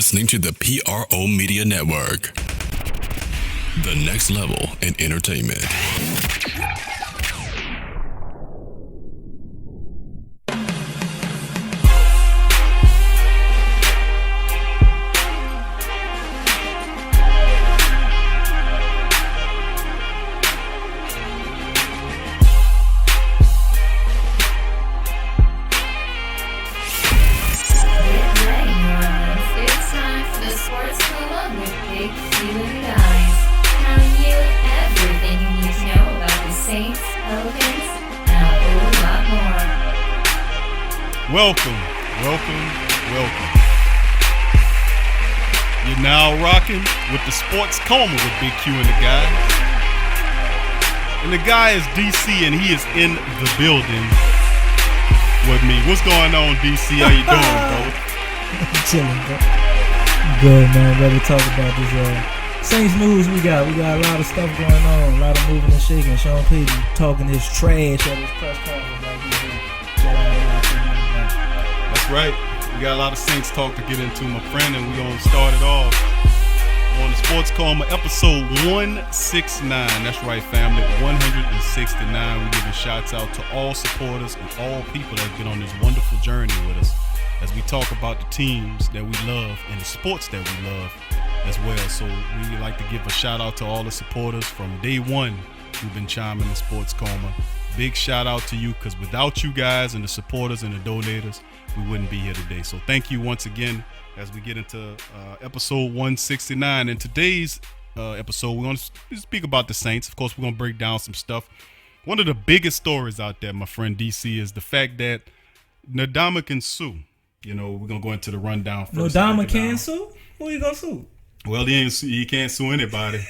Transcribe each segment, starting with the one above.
listening to the PRO Media Network. The next level in entertainment. Welcome. You're now rocking with the Sports Coma with Big Q and the guy. And the guy is DC, and he is in the building with me. What's going on, DC? How you doing, bro? I'm chilling, bro. Good, man. Ready to talk about this Saints news we got. We got a lot of stuff going on, a lot of moving and shaking. Sean Payton talking his trash at his press conference like he did. That's right. We got a lot of Saints talk to get into, my friend, and we're going to start it off on the Sports Coma episode 169. That's right, family, 169. We're giving shouts out to all supporters and all people that have been on this wonderful journey with us as we talk about the teams that we love and the sports that we love as well. So we would like to give a shout out to all the supporters from day one who've been chiming the Sports Coma. Big shout out to you, because without you guys and the supporters and the donators, we wouldn't be here today. So thank you once again as we get into episode 169. In today's episode, we're going to speak about the Saints. Of course, we're going to break down some stuff. One of the biggest stories out there, my friend DC, is the fact that Ndamukong Suh, we're going to go into the rundown first. Ndamukong Suh? Who are you going to sue? Well, he can't sue anybody.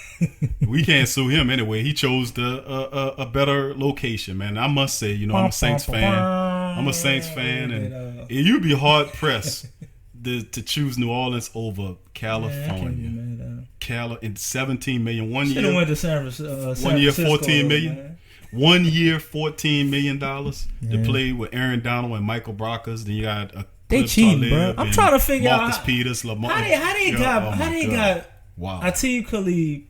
We can't sue him anyway. He chose a better location, man. I must say, I'm a Saints fan. And you'd be hard pressed to choose New Orleans over California. In 17 million. 1 year. Went to San Francisco. 1 year, 14 million. Man. 1 year, $14 million to play with Aaron Donald and Michael Brockers. Then you got they cheating, bro. I'm trying to figure Marcus out Peters, Lamar. How they got Atiq Khalid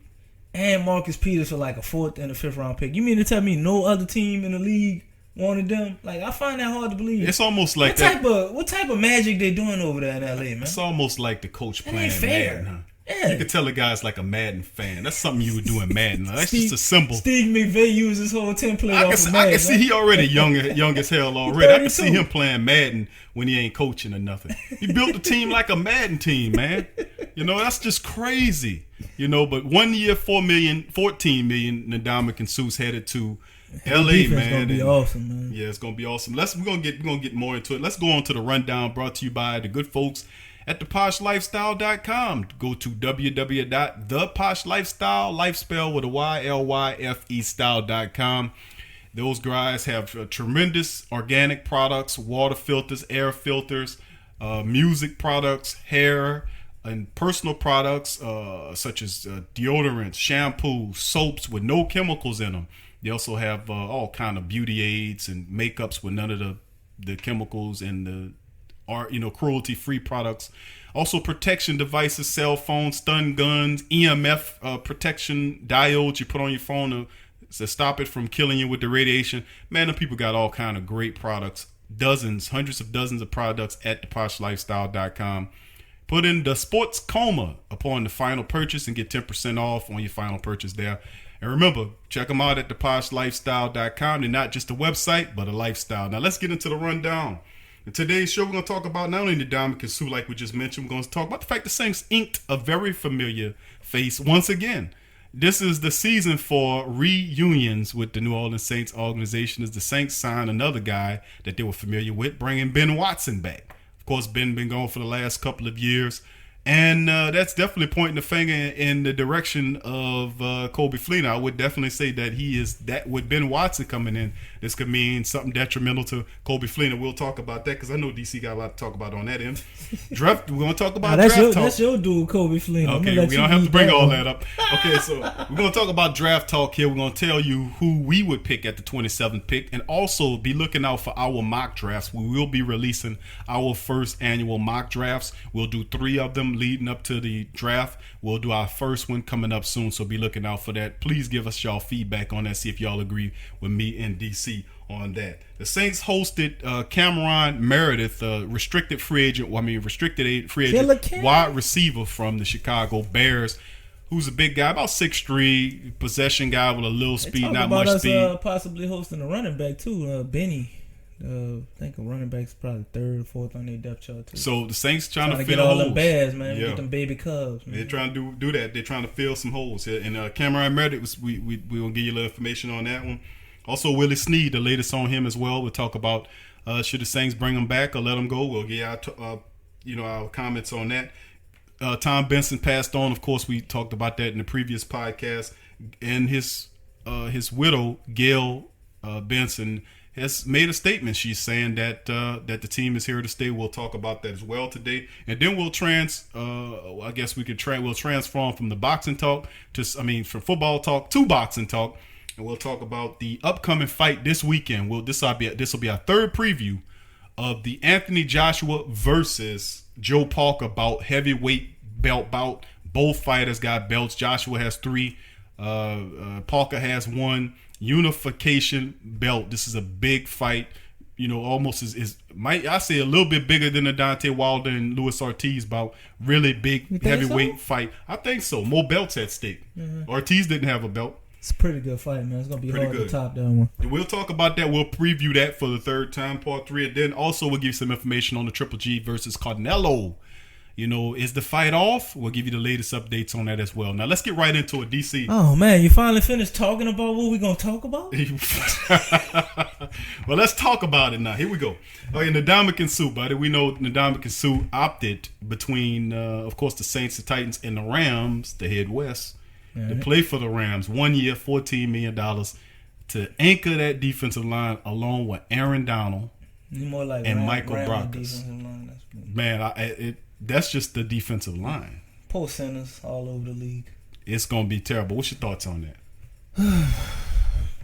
and Marcus Peters for like a 4th and a 5th round pick. You mean to tell me no other team in the league wanted them? Like, I find that hard to believe. It's almost like what type of magic they doing over there in LA, man? It's almost like the coach playing ain't fair. Madden, huh? Yeah. You could tell the guy's like a Madden fan. That's something you would do in Madden. That's just a symbol. Steve McVay used his whole template off of Madden. I can see he already young as hell already. I can see him playing Madden when he ain't coaching or nothing. He built a team like a Madden team, man. That's just crazy. But 1 year, $14 million, Ndamukong Suh's headed to LA, man. Gonna be awesome, man. Yeah, it's gonna be awesome. We're gonna get more into it. Let's go on to the rundown brought to you by the good folks at theposhlifestyle.com. Go to www.theposhlifestyle, life spell with a YLYFE style.com. Those guys have tremendous organic products, water filters, air filters, music products, hair and personal products such as deodorants, shampoos, soaps with no chemicals in them. They also have all kind of beauty aids and makeups with none of the chemicals and the cruelty-free products. Also protection devices, cell phones, stun guns, EMF protection diodes you put on your phone to stop it from killing you with the radiation. Man, the people got all kind of great products. Hundreds of dozens of products at theposhlifestyle.com. Put in the Sports Coma upon the final purchase and get 10% off on your final purchase there. And remember, check them out at theposhlifestyle.com. They're not just a website, but a lifestyle. Now let's get into the rundown. In today's show, we're going to talk about not only Ndamukong Suh, like we just mentioned, we're going to talk about the fact the Saints inked a very familiar face once again. This is the season for reunions with the New Orleans Saints organization, as the Saints signed another guy that they were familiar with, bringing Ben Watson back. Of course, Ben been gone for the last couple of years. And that's definitely pointing the finger in the direction of Coby Fleener. I would definitely say that he is that with Ben Watson coming in, this could mean something detrimental to Coby Fleener. We'll talk about that because I know DC got a lot to talk about on that end. Draft. We're going to talk about draft talk. That's your dude, Coby Fleener. Okay, we don't have to bring all that up. Okay, so we're going to talk about draft talk here. We're going to tell you who we would pick at the 27th pick, and also be looking out for our mock drafts. We will be releasing our first annual mock drafts. We'll do 3 of them. leading up to the draft. We'll do our first one coming up soon, so be looking out for that. Please give us y'all feedback on that. See if y'all agree with me and DC on that. The Saints hosted Cam Mereidith, restricted free agent wide receiver from the Chicago Bears, who's a big guy, about 6'3", possession guy with a little speed, not much speed. Possibly hosting a running back too, Benny. I think a running back's probably third or fourth on their depth chart too. So the Saints trying to get fill all holes. them bears, man. Get them baby cubs. Man. They're trying to do that. They're trying to fill some holes here. And Cameron Meredith, we will give you a little information on that one. Also, Willie Snead, the latest on him as well. We'll talk about should the Saints bring him back or let him go. We'll get our comments on that. Tom Benson passed on. Of course, we talked about that in the previous podcast. And his widow, Gayle Benson, has made a statement. She's saying that the team is here to stay. We'll talk about that as well today, and then we'll we'll transform from the boxing talk from football talk to boxing talk, and we'll talk about the upcoming fight this weekend. This will be our third preview of the Anthony Joshua versus Joe Parker heavyweight belt bout. Both fighters got belts. Joshua has 3. Parker has 1. Unification belt. This is a big fight. Almost I say a little bit bigger than the Deontay Wilder and Luis Ortiz bout. Really big heavyweight fight. I think so. More belts at stake. Mm-hmm. Ortiz didn't have a belt. It's a pretty good fight, man. It's gonna be hard to top that one. And we'll talk about that. We'll preview that for the third time, part 3, and then also we'll give you some information on the Triple G versus Canelo. Is the fight off? We'll give you the latest updates on that as well. Now, let's get right into it, DC. Oh, man, you finally finished talking about what we're going to talk about? Well, let's talk about it now. Here we go. Okay, Ndamukong Suh, buddy. We know Ndamukong Suh opted between, of course, the Saints, the Titans, and the Rams to head west to play for the Rams. 1 year, $14 million to anchor that defensive line along with Aaron Donald and Michael Brockers. Man, that's just the defensive line. Post centers all over the league. It's going to be terrible. What's your thoughts on that?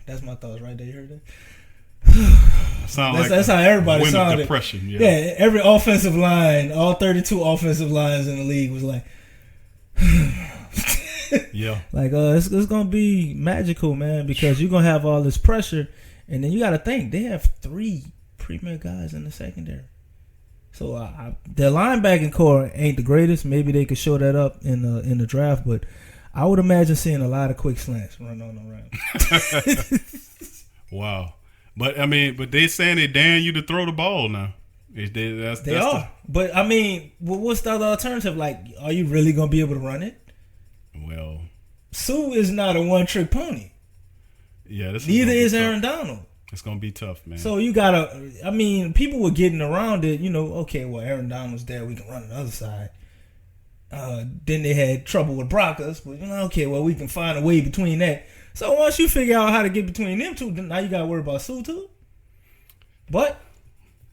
That's my thoughts right there. You heard that? That's how everybody sounded. Depression, yeah, every offensive line, all 32 offensive lines in the league was like, yeah. Like, it's going to be magical, man, because you're going to have all this pressure. And then you got to think, they have 3 premier guys in the secondary. So their linebacking core ain't the greatest. Maybe they could show that up in the draft, but I would imagine seeing a lot of quick slants run on the Rams. Wow, but they saying they daring you to throw the ball now. They are. But what's the other alternative? Like, are you really gonna be able to run it? Well, Suh is not a one-trick pony. Yeah, neither is Aaron Donald. It's going to be tough, man. So you got to, people were getting around it, okay, well, Aaron Donald's there, we can run on the other side. Then they had trouble with Brockers, but, okay, well, we can find a way between that. So once you figure out how to get between them two, then now you got to worry about Suh too. But,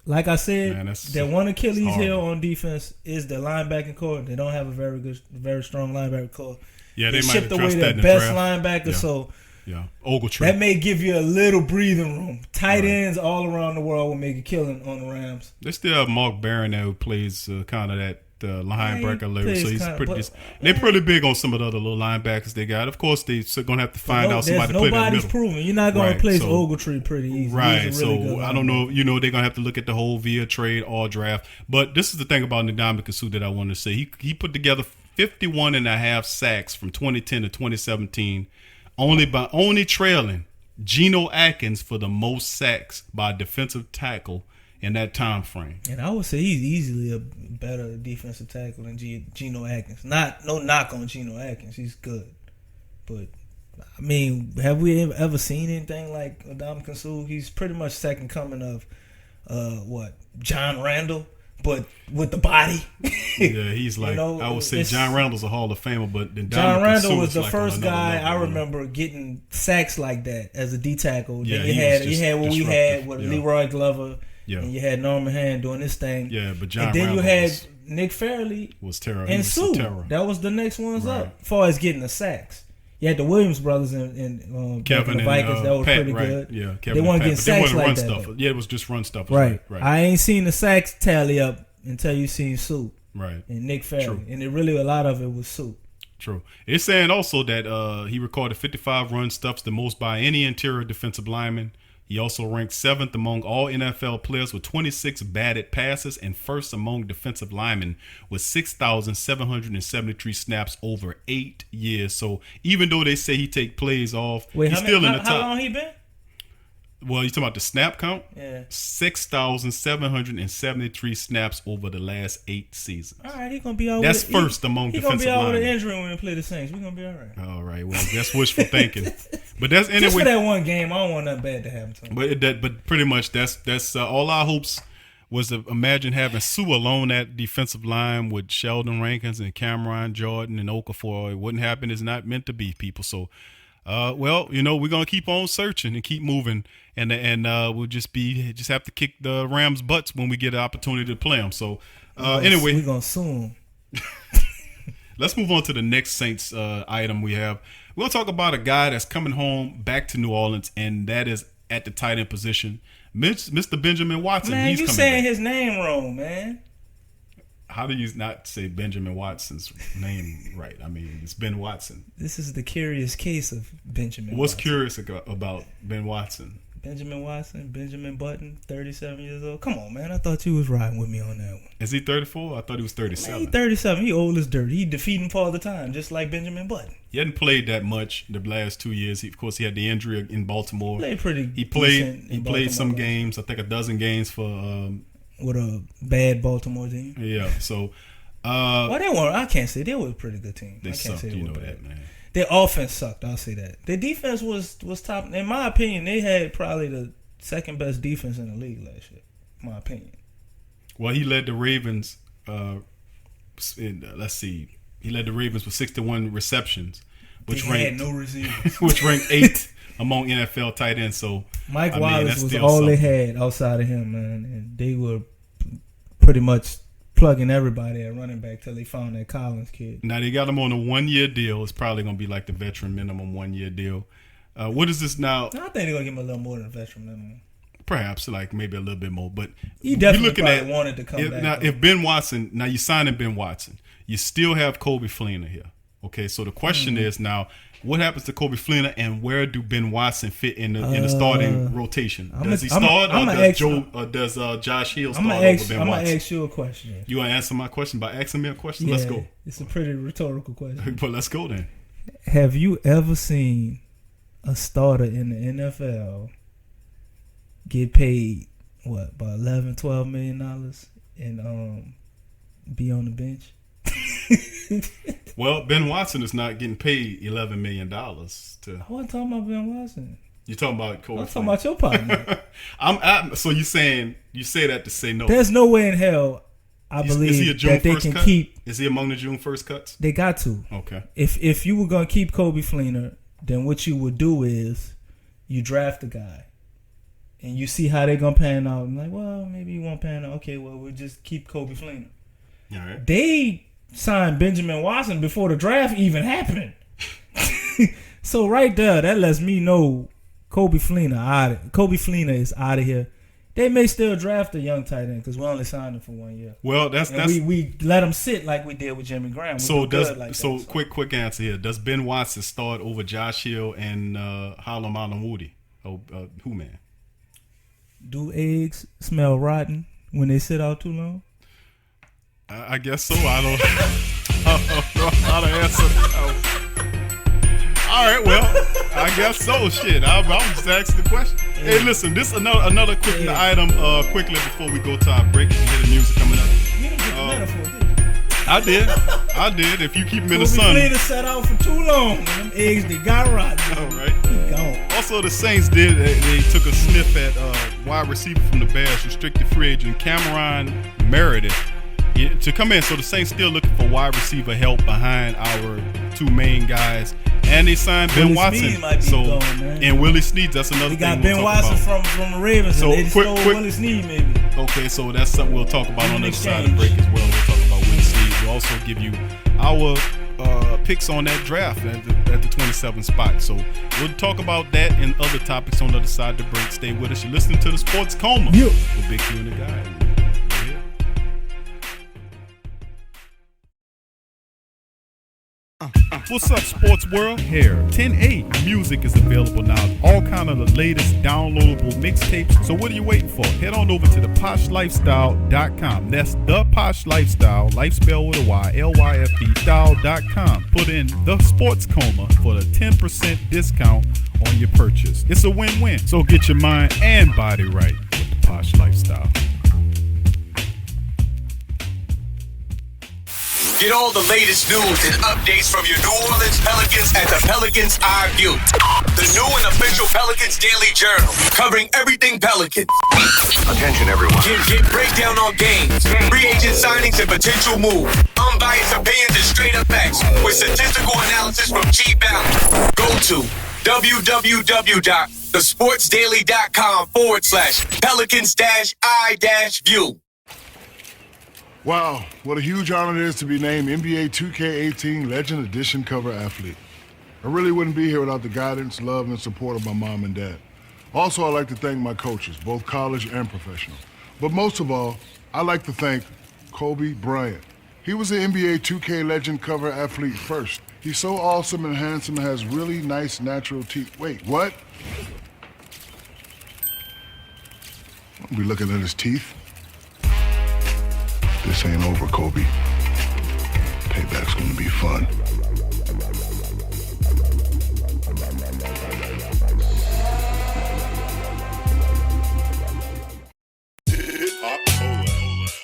like I said, their one Achilles heel on defense is their linebacking core. They don't have a very strong linebacker core. Yeah, they might shipped address away that in the best draft. linebacker, so... Yeah, Ogletree. That may give you a little breathing room. Tight ends all around the world will make a killing on the Rams. They still have Mark Barron there who plays kind of that linebacker level. So he's they're pretty big on some of the other little linebackers they got. Of course, they're going to have to find out somebody to play that middle. Nobody's proven. You're not going to replace Ogletree pretty easy. Right. So I don't know. They're going to have to look at the whole via trade or draft. But this is the thing about Ndamukong Suh that I want to say. He put together 51.5 sacks from 2010 to 2017. Only trailing Geno Atkins for the most sacks by a defensive tackle in that time frame. And I would say he's easily a better defensive tackle than Geno Atkins. No knock on Geno Atkins. He's good. But, have we ever seen anything like Ndamukong Suh? He's pretty much second coming of, John Randall, but with the body. Yeah, he's like, I would say John Randall's a Hall of Famer, but then John Randall was the first guy I remember getting sacks like that as a D tackle. Yeah, then you had what we had with Leroy Glover, and you had Norman Hand doing this thing. Yeah, but John Randall. And then Randall you had Nick Fairley was terrible, and Suh. That was the next ones up as far as getting the sacks. You had the Williams brothers and Kevin the Vikings and that was Pat, pretty good. Yeah, Kevin they weren't getting sacks like that. Yeah, it was just run stuff. Right. I ain't seen the sacks tally up until you seen Suh. Right. and Nick Fairley. True. And it really, a lot of it was Suh. True. It's saying also that he recorded 55 run stuffs, the most by any interior defensive lineman. He also ranked 7th among all NFL players with 26 batted passes and first among defensive linemen with 6,773 snaps over 8 years. So even though they say he take plays off, he's still in the top. How long he been? Well, you talking about the snap count? Yeah. 6,773 snaps over the last 8 seasons. All right, he gonna be out. That's first among defensive linemen. He gonna be out with an injury when we play the Saints. We gonna be all right. All right. Well, that's wishful thinking. But that's anyway. Just for that one game, I don't want nothing bad to happen to him. But pretty much that's all our hopes was to imagine having Suh alone at defensive line with Sheldon Rankins and Cameron Jordan and Okafor. It wouldn't happen. It's not meant to be, people. So. Well, we're gonna keep on searching and keep moving, and we'll just have to kick the Rams' butts when we get an opportunity to play them. So, anyway, we're gonna sue them. Let's move on to the next Saints item we have. We're gonna talk about a guy that's coming home back to New Orleans, and that is at the tight end position, Mr. Benjamin Watson. Man, He's you coming saying back. his name wrong, man. How do you not say Benjamin Watson's name right? I mean, it's Ben Watson. This is the curious case of Benjamin What's Watson. curious about Ben Watson? Benjamin Watson, Benjamin Button, 37 years old. Come on, man. I thought you was riding with me on that one. Is he 34? I thought he was 37. Man, he 37. He old as dirt. He defeat him all the time, just like Benjamin Button. He hadn't played that much the last 2 years. Of course, he had the injury in Baltimore. He played He played some games. I think a dozen games for with a bad Baltimore team. Yeah. So, well, they weren't. I can't say they were a pretty good team. They sucked. You know that, man. Their offense sucked. I'll say that. Their defense was top. In my opinion, they had probably the second best defense in the league last year. In my opinion. Well, he led the Ravens. Let's see. He led the Ravens with 61 receptions, which had no receivers, which ranked 8th among NFL tight ends. So Mike Wallace was all something they had outside of him, man, and they were pretty much plugging everybody at running back till they found that Collins kid. Now they got him on a 1-year deal. It's probably going to be like the veteran minimum 1-year deal. What is this now? I think they're going to give him a little more than a veteran minimum. Perhaps, like maybe a little bit more. But he definitely wanted to come back. Now, if Ben Watson, now you signing Ben Watson, you still have Coby Fleener here. Okay, so the question is now, what happens to Coby Fleener, and where do Ben Watson fit in the starting rotation? Does he start, or does Josh Hill start over Ben Watson? I'm going to ask you a question. You want to answer my question by asking me a question? Yeah, let's go. It's a pretty rhetorical question. But let's go then. Have you ever seen a starter in the NFL get paid, about $11-12 million and be on the bench? Well, Ben Watson is not getting paid $11 million. I wasn't talking about Ben Watson. You're talking about Coby. I'm talking about your partner. So you say that to say no? There's no way in hell I believe that they can keep. Is he among the June 1st cuts? They got to. Okay. If you were gonna keep Coby Fleener, then what you would do is you draft the guy, and you see how they're gonna pan out. I'm like, well, maybe you won't pan out. Okay, well, we'll just keep Coby Fleener. All right. They signed Benjamin Watson before the draft even happened. So right there, that lets me know Coby Fleener is out of here. They may still draft a young tight end because we only signed him for 1 year. Well, we let him sit like we did with Jimmy Graham. Quick answer here. Does Ben Watson start over Josh Hill and Harlem Moody? Who, man? Do eggs smell rotten when they sit out too long? I guess so. I don't know how to answer that. All right, well, I guess so. Shit, I'm just asking the question. Yeah. Hey, listen, this is another quick item. Quickly before we go to our break, you hear the music coming up. You didn't get the metaphor, did you? I did. If you keep him in the sun. Coby Fleener sat out for too long. Them eggs, they got rotten. All right. He gone. Also, the Saints they took a sniff at wide receiver from the Bears, restricted free agent Cam Mereidith. To come in, so the Saints still looking for wide receiver help behind our two main guys, and they signed Ben Watson. And Willie Snead, that's another thing. We got Ben Watson from the Ravens, so they just stole Willie Snead maybe. Okay, so that's something we'll talk about on the other side of the break as well. We'll talk about Willie Snead. We'll also give you our picks on that draft at the 27th spot. So we'll talk about that and other topics on the other side of the break. Stay with us. You're listening to the Sports Coma with Big Q and the Guy. What's up, sports world? Here, 10A Music is available now. All kind of the latest downloadable mixtapes. So what are you waiting for? Head on over to theposhlifestyle.com. That's The Posh Lifestyle, life spelled with a Y, Lyfe style.com. Put in The Sports Coma for the 10% discount on your purchase. It's a win-win. So get your mind and body right with The Posh Lifestyle. Get all the latest news and updates from your New Orleans Pelicans at the Pelicans Eye View, the new and official Pelicans Daily Journal, covering everything Pelicans. Attention, everyone. Get breakdown on games, free agent signings and potential moves, unbiased opinions and straight up facts with statistical analysis from G Valley. Go to www.thesportsdaily.com/Pelicans-I-View. Wow, what a huge honor it is to be named NBA 2K18 Legend Edition cover athlete. I really wouldn't be here without the guidance, love, and support of my mom and dad. Also, I'd like to thank my coaches, both college and professional. But most of all, I'd like to thank Kobe Bryant. He was the NBA 2K Legend cover athlete first. He's so awesome and handsome and has really nice natural teeth. Wait, what? I'll be looking at his teeth. This ain't over, Kobe. Payback's gonna be fun.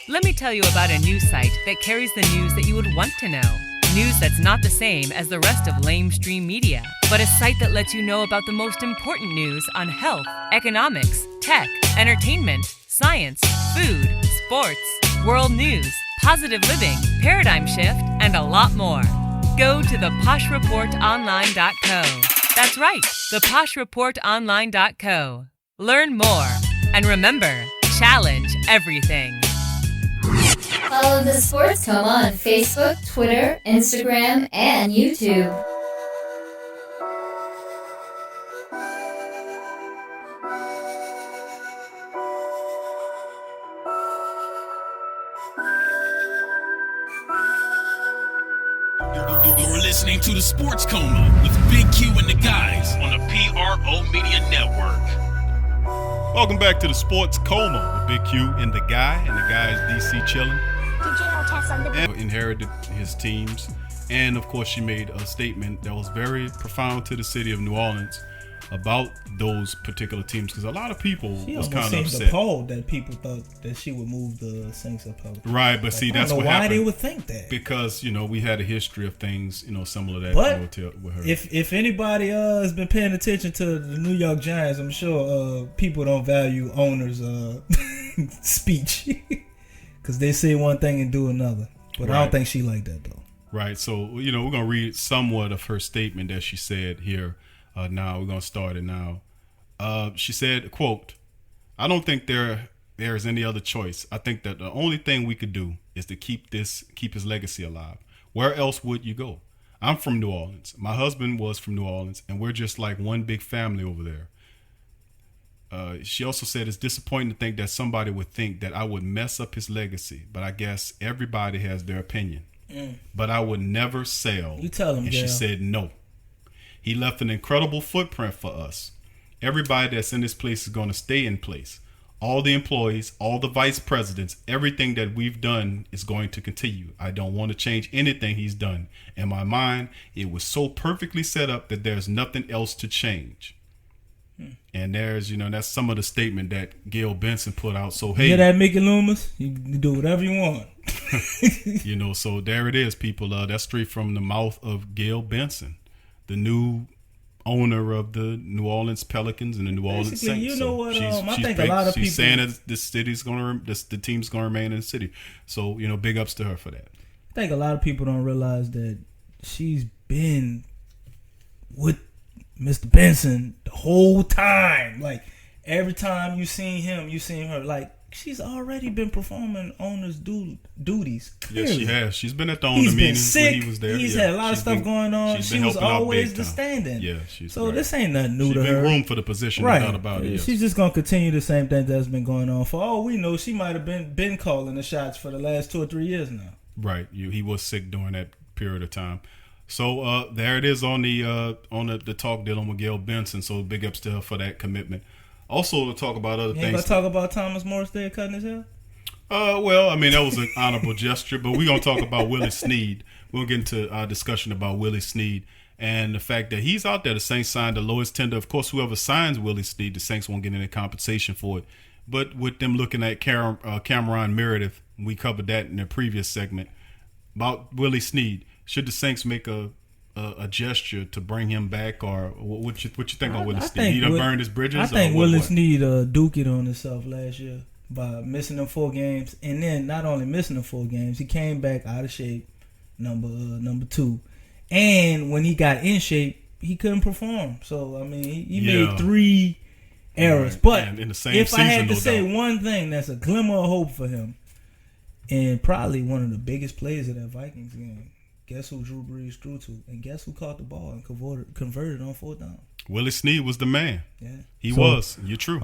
Let me tell you about a news site that carries the news that you would want to know. News that's not the same as the rest of lamestream media, but a site that lets you know about the most important news on health, economics, tech, entertainment, science, food, sports, world news, positive living, paradigm shift, and a lot more. Go to theposhreportonline.co. That's right, theposhreportonline.co. Learn more. And remember, challenge everything. Follow The Sports Coma on Facebook, Twitter, Instagram, and YouTube. You're listening to the Sports Coma with Big Q and the guys on the PRO Media Network. Welcome back to the Sports Coma with Big Q and the guy is DC chilling. And inherited his teams, and of course she made a statement that was very profound to the city of New Orleans about those particular teams, because a lot of people was kind of upset. Appalled that people thought that she would move the Saints up. Right, but see, that's what why happened. They would think that, because we had a history of things similar to that. But with her. If anybody has been paying attention to the New York Giants, I'm sure people don't value owners' speech, because they say one thing and do another. But right. I don't think she like that though. Right. So we're gonna read somewhat of her statement that she said here. Now we're gonna start it now. She said, quote, "I don't think there is any other choice. I think that the only thing we could do is to keep his legacy alive. Where else would you go? I'm from New Orleans. My husband was from New Orleans, and we're just like one big family over there." She also said, "It's disappointing to think that somebody would think that I would mess up his legacy, but I guess everybody has their opinion. But I would never sell." You tell him, and Gayle. she said, "No. He left an incredible footprint for us. Everybody that's in this place is going to stay in place. All the employees, all the vice presidents, everything that we've done is going to continue. I don't want to change anything he's done. In my mind, it was so perfectly set up that there's nothing else to change." And there's, that's some of the statement that Gayle Benson put out. So, hey. You hear that, Mickey Loomis? You do whatever you want. So there it is, people. That's straight from the mouth of Gayle Benson, the new owner of the New Orleans Pelicans and the New Orleans Saints. You know what? I think a lot of people. She's saying that the team's going to remain in the city. So, big ups to her for that. I think a lot of people don't realize that she's been with Mr. Benson the whole time. Like, every time you seen him, you seen her. Like, she's already been performing owner's duties. Clearly. Yes, she has. She's been at the owner meetings when he was there. He's had a lot of stuff going on. She was always the stand-in. Yeah, so right. This ain't nothing new to her. She's been groomed for the position. Right. Without about it. Yes. She's just going to continue the same thing that's been going on. For all we know, she might have been calling the shots for the last 2 or 3 years now. Right. He was sick during that period of time. So there it is on the talk dealing with Gayle Benson. So big ups to her for that commitment. Also to talk about other You ain't things. gonna talk about Thomas Morris there cutting his hair? Well, I mean, that was an honorable gesture, but we're going to talk about Willie Snead. We'll get into our discussion about Willie Snead and the fact that he's out there. The Saints signed the lowest tender. Of course, whoever signs Willie Snead, the Saints won't get any compensation for it. But with them looking at Cameron Mereidith, we covered that in the previous segment, about Willie Snead. Should the Saints make a gesture to bring him back, or what you think about Willie Snead? He done burned his bridges? I think Willie Snead duked it on himself last year by missing them 4 games, and then not only missing them 4 games, he came back out of shape, number 2, and when he got in shape, he couldn't perform. So I mean, he made 3 errors. Right. But in the same if season, I had to say one thing, that's a glimmer of hope for him, and probably one of the biggest players of that Vikings game. Guess who Drew Brees threw to, and guess who caught the ball and converted on 4th down? Willie Snead was the man. Yeah, he was. You're true.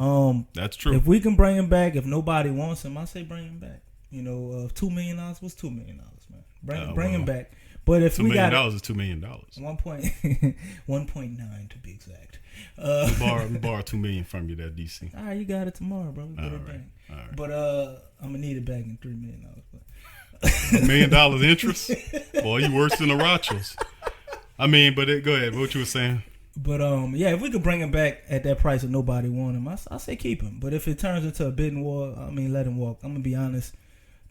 That's true. If we can bring him back, if nobody wants him, I say bring him back. You know, $2 million was $2 million, man. Bring him back. But if we got $2 million is $2 million. 1.9 to be exact. We borrow $2 million from you, that DC. All right, you got it tomorrow, bro. Get it back. All right. But I'm gonna need it back in $3 million. $1 million interest? Boy, you worse than the Rochos. I mean, but go ahead. What you were saying? But yeah, if we could bring him back at that price and nobody want him, I say keep him. But if it turns into a bidding war, I mean, let him walk. I'm gonna be honest.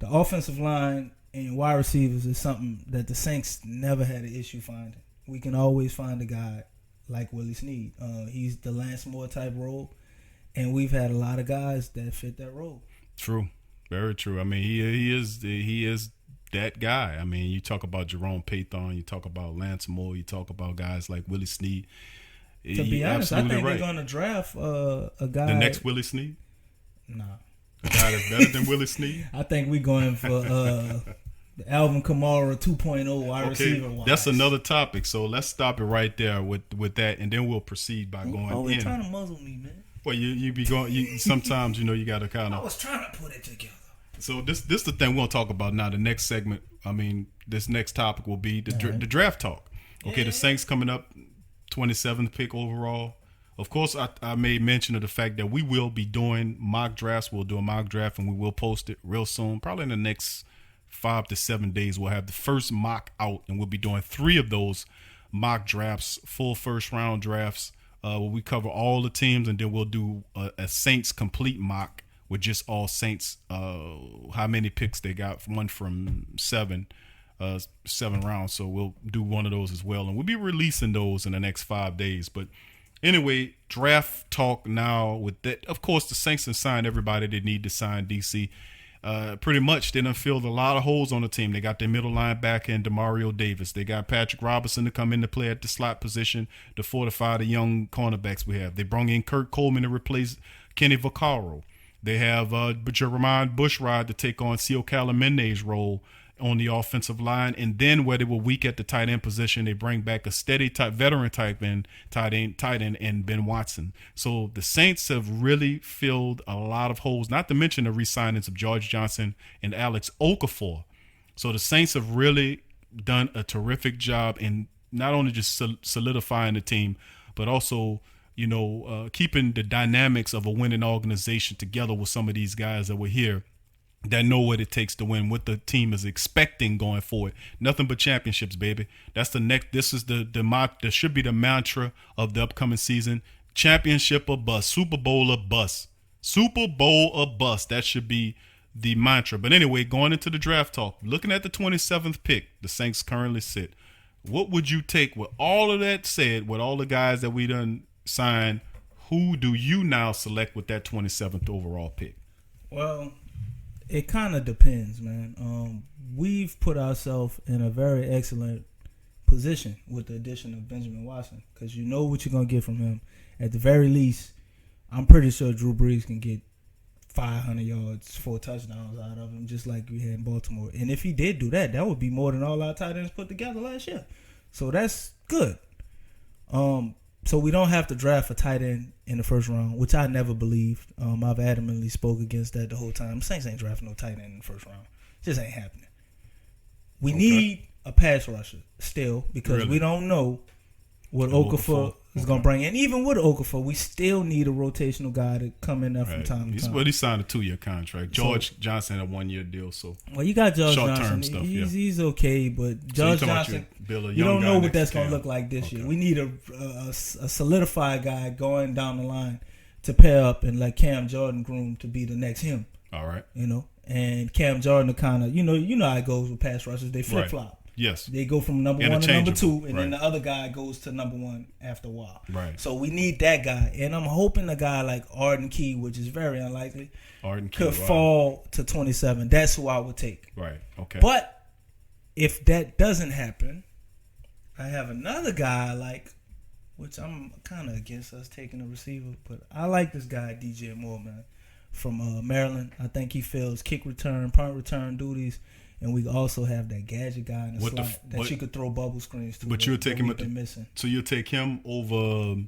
The offensive line and wide receivers is something that the Saints never had an issue finding. We can always find a guy like Willie Snead. He's the Lance Moore type role, and we've had a lot of guys that fit that role. True, very true. I mean, he is that guy. I mean, you talk about Jerome Pathon, you talk about Lance Moore, you talk about guys like Willie Snead. To be honest, I think they're going to draft a guy. The next Willie Snead? Nah. A guy that's better than Willie Snead? I think we're going for the Alvin Kamara 2.0 wide receiver. That's another topic, so let's stop it right there with that, and then we'll proceed by going in. Oh, you're trying to muzzle me, man. Well, you be going. Sometimes you got to kind of. I was trying to put it together. So this the thing we're gonna talk about now. The next segment, I mean, this next topic will be the draft talk. Okay, the Saints coming up, 27th pick overall. Of course, I made mention of the fact that we will be doing mock drafts. We'll do a mock draft and we will post it real soon. Probably in the next 5 to 7 days, we'll have the first mock out, and we'll be doing 3 of those mock drafts, full first round drafts, where we cover all the teams, and then we'll do a Saints complete mock with just all Saints, how many picks they got, 1 from 7 rounds. So we'll do one of those as well. And we'll be releasing those in the next 5 days. But anyway, draft talk now with that. Of course, the Saints have signed everybody they need to sign, DC. Pretty much they done filled a lot of holes on the team. They got their middle linebacker in Demario Davis. They got Patrick Robinson to come in to play at the slot position to fortify the young cornerbacks we have. They brought in Kurt Coleman to replace Kenny Vaccaro. They have Jeremiah Bushrod to take on Cio Calamene's role on the offensive line. And then where they were weak at the tight end position, they bring back a steady type, veteran type end, tight end and Ben Watson. So the Saints have really filled a lot of holes, not to mention the re-signings of George Johnson and Alex Okafor. So the Saints have really done a terrific job in not only just solidifying the team, but also keeping the dynamics of a winning organization together with some of these guys that were here that know what it takes to win, what the team is expecting going forward. Nothing but championships, baby. That's the next. This is that should be the mantra of the upcoming season. Championship or bust. Super Bowl or bust. Super Bowl or bust. That should be the mantra. But anyway, going into the draft talk, looking at the 27th pick, the Saints currently sit. What would you take with all of that said, with all the guys that we done signed? Who do you now select with that 27th overall pick? Well, it kind of depends, man. We've put ourselves in a very excellent position with the addition of Benjamin Watson, because you know what you're going to get from him. At the very least, I'm pretty sure Drew Brees can get 500 yards, 4 touchdowns out of him, just like we had in Baltimore. And if he did do that, that would be more than all our tight ends put together last year. So that's good. So we don't have to draft a tight end in the first round, which I never believed. I've adamantly spoke against that the whole time. Saints ain't drafting no tight end in the first round. Just ain't happening. We need a pass rusher still because we don't know what Okafor is going to bring. And even with Okafor, we still need a rotational guy to come in there from time to time. Well, he signed a 2-year contract. George Johnson had a 1-year deal. So well, you got George Johnson. Stuff, he's okay, but George Johnson, you don't know what that's going to look like this year. We need a solidified guy going down the line to pair up and let Cam Jordan groom to be the next him. All right. And Cam Jordan kind of, you know how it goes with pass rushers. They flip-flop. Right. Yes. They go from number 1 to number 2, and then the other guy goes to number 1 after a while. Right. So we need that guy. And I'm hoping a guy like Arden Key, which is very unlikely, could fall to 27. That's who I would take. Right. Okay. But if that doesn't happen, I have another guy which I'm kind of against us taking a receiver, but I like this guy, DJ Moore, man, from Maryland. I think he fills kick return, punt return duties. And we also have that gadget guy in the slot that you could throw bubble screens to. But you'll take him missing. So you'll take him over,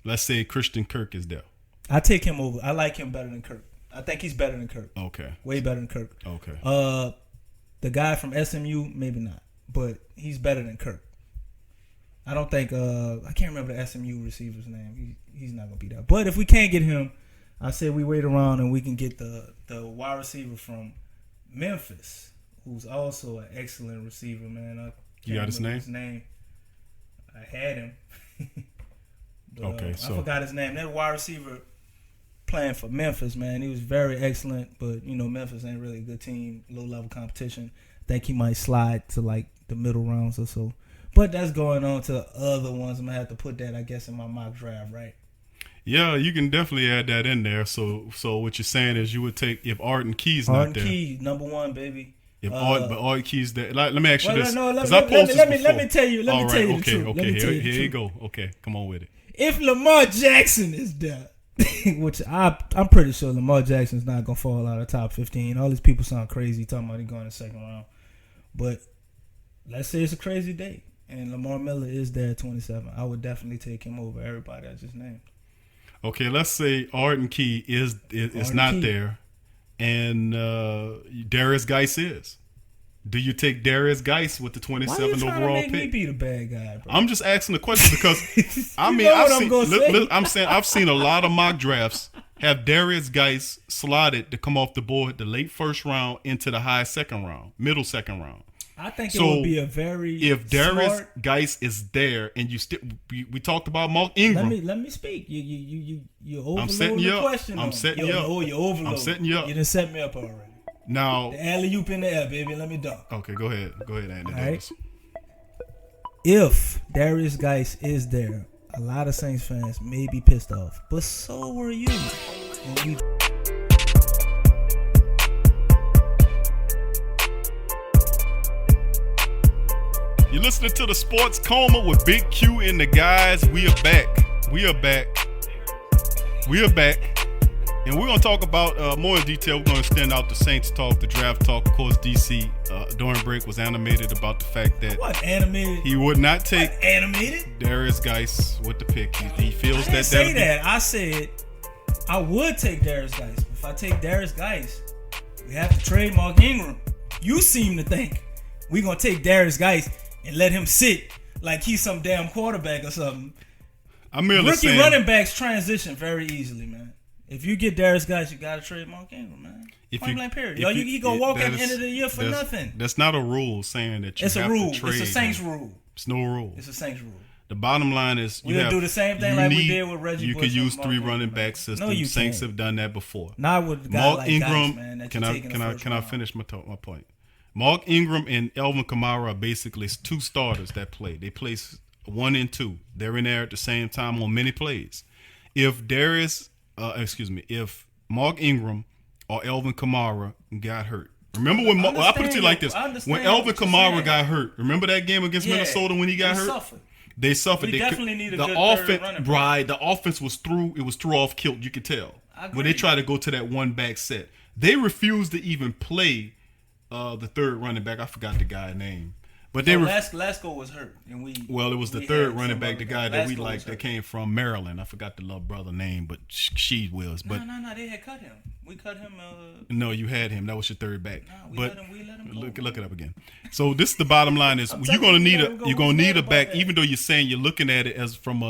let's say Christian Kirk is there. I take him over. I like him better than Kirk. I think he's better than Kirk. Okay. Way better than Kirk. Okay. The guy from SMU, maybe not, but he's better than Kirk. I don't think. I can't remember the SMU receiver's name. He's not gonna be there. But if we can't get him, I say we wait around and we can get the wide receiver from Memphis, who's also an excellent receiver, man. You got his name? His name. I had him. But, okay, I forgot his name. That wide receiver playing for Memphis, man. He was very excellent, but Memphis ain't really a good team, low level competition. I think he might slide to the middle rounds or so. But that's going on to other ones. I'm gonna have to put that, I guess, in my mock draft, right? Yeah, you can definitely add that in there. So what you're saying is you would take if Arden Key's not there. Arden Key, number 1, baby. If Arden Key's there, let me ask you this. No, let me tell you. Let me tell you the truth. Okay. Here you go. Okay, come on with it. If Lamar Jackson is there, which I'm pretty sure Lamar Jackson's not gonna fall out of top 15. All these people sound crazy talking about he going in the second round, but let's say it's a crazy day and Lamar Miller is there at 27. I would definitely take him over everybody I just named. Okay, let's say Arden Key is not there, and Darius Geis is. Do you take Darius Geis with the 27th overall pick? Why are you trying to make me be the bad guy, bro? I'm just asking the question because I've seen a lot of mock drafts have Darius Geis slotted to come off the board the late first round into the high second round, middle second round. I think it would be a very if Darius Geis is there and we talked about Mark Ingram. Let me speak. You overloading the question. I'm setting you up. Oh, you overloaded. I'm setting you up. You done set me up already. Now the alley-oop in the air, baby. Let me dunk. Okay, go ahead, Andy. All right. If Darius Geis is there, a lot of Saints fans may be pissed off, but so were you. You're listening to the Sports Coma with Big Q and the guys. We are back. And we're going to talk about more in detail. We're going to extend out the Saints talk, the draft talk. Of course, DC during break was animated about the fact that he would not take Darius Geis with the pick. He feels I didn't say that. I said I would take Darius Geis. If I take Darius Geis, we have to trade Mark Ingram. You seem to think we're going to take Darius Geis and let him sit like he's some damn quarterback or something. I'm merely saying, running backs transition very easily, man. If you get Darius Geis, you got to trade Mark Ingram, man. Point blank period. You gonna walk at the end of the year for nothing. That's not a rule saying that you have to trade. It's a Saints rule. It's no rule. It's a Saints rule. The bottom line is we'll do the same thing like we did with Reggie You Bush could use 3 running back system. No, you Saints can't. have done that before. Not with a guy Mark like Ingram. Geis, man, Can I finish my point? Mark Ingram and Alvin Kamara are basically 2 starters that play. They play 1 and 2. They're in there at the same time on many plays. If Mark Ingram or Alvin Kamara got hurt. Remember when I put it to you like this: when Alvin Kamara got hurt, remember that game against Minnesota when he got hurt? They suffered. We definitely need a good offense. running back. Right, the offense was through. It was through off kilt. You could tell when they tried to go to that one back set. They refused to even play the third running back. I forgot the guy's name, But they were. Lasco was hurt, and Well, it was the third running back, the guy that we liked that came from Maryland. I forgot the little brother name, but she was. But no, they had cut him. We cut him. No, you had him. That was your third back. We but let him go. look it up again. So this is the bottom line: is you're gonna need a back, even though you're saying you're looking at it as from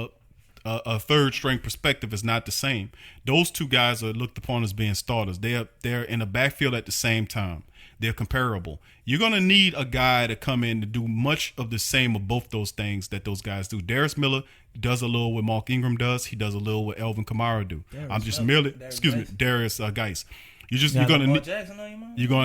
a third string perspective is not the same. Those two guys are looked upon as being starters. They're in the backfield at the same time. They're comparable. You're going to need a guy to come in to do much of the same of both those things that those guys do. Darius Miller does a little what Mark Ingram does. He does a little what Alvin Kamara do. Darius Geis. You're going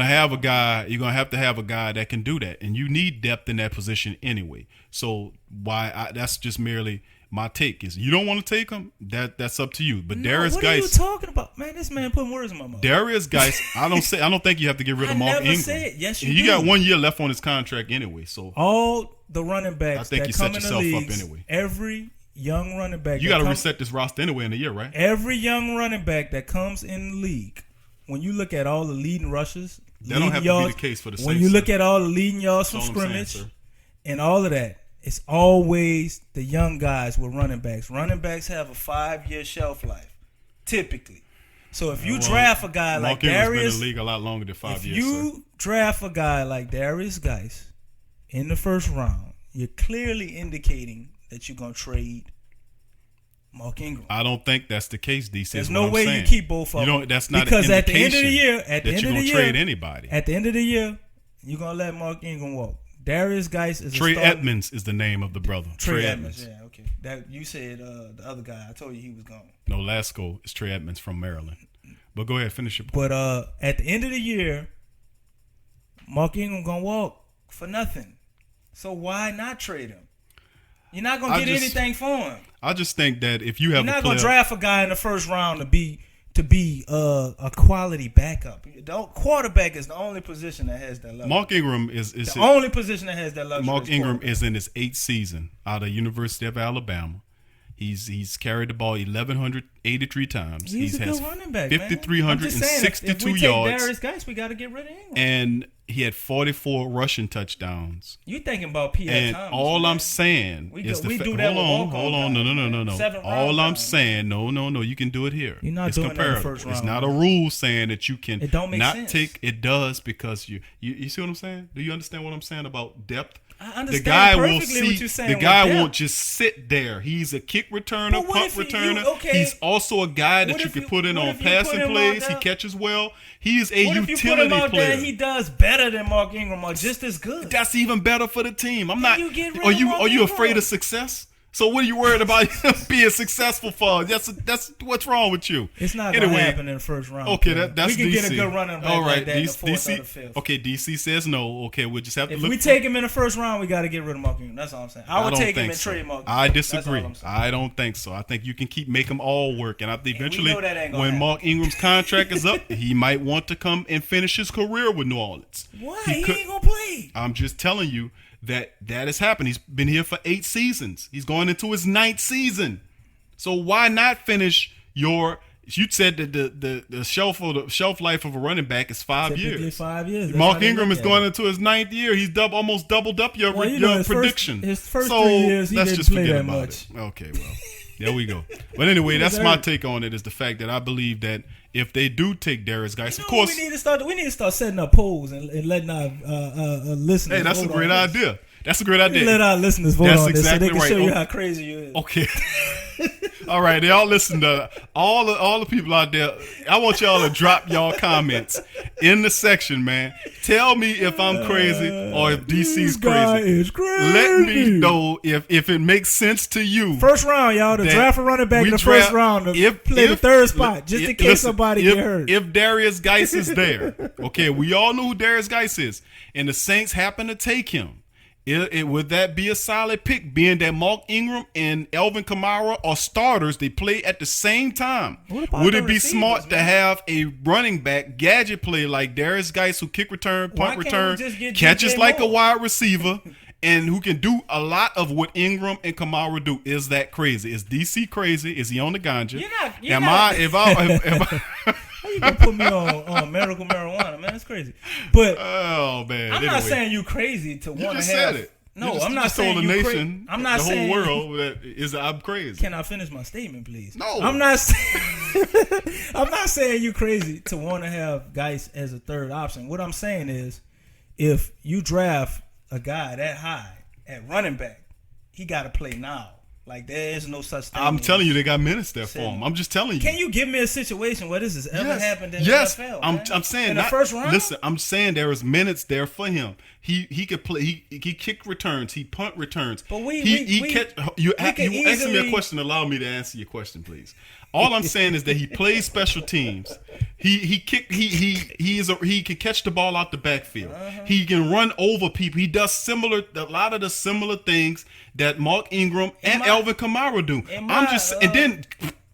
to have a guy. You're going to have a guy that can do that, and you need depth in that position anyway. So that's just merely my take is you don't want to take him. That's up to you. But Darius Geis. What are you talking about, man? This man putting words in my mouth. Darius Geis. I don't think you have to get rid of Mark Ingram. Said. Yes, you do. Got 1 year left on his contract anyway. So all the running backs. I think that you set yourself up anyway. Every young running back. You got to reset this roster anyway in a year, right? Every young running back that comes in the league, when you look at all the leading rushes, that don't have to be the case for the Saints. When you look at all the leading yards from scrimmage and all of that. It's always the young guys with running backs. Running backs have a 5-year shelf life, typically. So if you draft a guy like Darius, been in the league a lot longer than 5 years. If you draft a guy like Darius Geis in the first round, you're clearly indicating that you're gonna trade Mark Ingram. I don't think that's the case, DC. There's no way you keep both of them. That's not because an at the end of the indication year, that you're gonna trade anybody. At the end of the year, you're gonna let Mark Ingram walk. Darius Geis is Trey Edmonds is the name of the brother. Trey Edmonds. Yeah, okay. That you said the other guy. I told you he was gone. No, Lasco is Trey Edmonds from Maryland. But go ahead, finish your point. But at the end of the year, Mark Ingram gonna walk for nothing. So why not trade him? You're not gonna get anything for him. I just think that if you have, you're not gonna draft a guy in the first round to be a quality backup. Quarterback is the only position that has that luxury. Mark Ingram is the only position that has that luxury. Mark Ingram is in his 8th season out of University of Alabama. He's carried the ball 1,183 times. He's a good running back, 5,362 if we yards. Take Darius Geis, we got to get rid of Ingram. And he had 44 rushing touchdowns. You thinking about P.A. Thomas? All I'm saying is hold on, no. All I'm saying, no. You can do it here. You're not doing that in the first round. It's not a rule saying that you can. It don't make not sense. take. It does because you see what I'm saying? Do you understand what I'm saying about depth? I understand perfectly what you're saying. The guy won't just sit there. He's a kick returner, punt returner. He's also a guy that you can put in on passing plays. He catches well. He is a utility if you put him out player. There, he does better than Mark Ingram, or just as good. That's even better for the team. I'm not. Are you afraid of success? So what are you worried about being successful for? That's what's wrong with you. It's not going to happen in the first round. Okay, that's we can DC. get a good running back like that in the fourth or the fifth. Okay, DC says no. Okay, we'll just have to if look. we take him in the first round, we got to get rid of Mark Ingram. That's all I'm saying. I would take him and trade Mark Ingram. I disagree. I don't think so. I think you can make them all work, and I think eventually, when Mark Ingram's contract is up, he might want to come and finish his career with New Orleans. Why? He ain't gonna play. I'm just telling you. That has happened. He's been here for 8 seasons. He's going into his 9th season. So why not finish your? You said that the shelf life of a running back is 5 years. Typically 5 years. Mark Ingram is going into his 9th year. He's almost doubled up your prediction. His first 3 years, he didn't play that much. Okay, well, there we go. But anyway, that's my take on it. Is the fact that I believe that if they do take Darius Geis, of course, we need to start setting up polls and letting our listeners. Hey, that's a great idea. That's a great idea. Let our listeners vote on this so they can show you how crazy you is. Okay. All right, y'all listen to all the people out there. I want y'all to drop y'all comments in the section, man. Tell me if I'm crazy or if DC's crazy. Let me know if it makes sense to you. First round, y'all. To draft a running back in the first round to play the third spot, just in case somebody get hurt. If Darius Geis is there, okay, we all know who Darius Geis is, and the Saints happen to take him. Would that be a solid pick, being that Mark Ingram and Alvin Kamara are starters? They play at the same time. Would it be smart to have a running back gadget play like Darius Geis, who kick return, punt return, catches like a wide receiver, and who can do a lot of what Ingram and Kamara do? Is that crazy? Is DC crazy? Is he on the ganja? You're not. you gonna put me on medical marijuana, man? That's crazy. But oh man, I'm not saying you crazy to want to have. Said it. No, I'm not saying you you nation. I'm not the saying whole world that is I'm crazy. Can I finish my statement, please? No, I'm not saying. I'm not saying you crazy to want to have Geis as a third option. What I'm saying is, if you draft a guy that high at running back, he got to play now. Like, there is no such thing. I'm telling you, they got minutes there for him. I'm just telling you. Can you give me a situation where this has ever happened in the NFL? I'm saying in the first round. Listen, I'm saying there is minutes there for him. He could play. He kick returns. He punt returns. But you answer me a question. Allow me to answer your question, please. All I'm saying is that he plays special teams. He can catch the ball out the backfield. He can run over people. He does a lot of the similar things that Mark Ingram and Alvin Kamara do. And then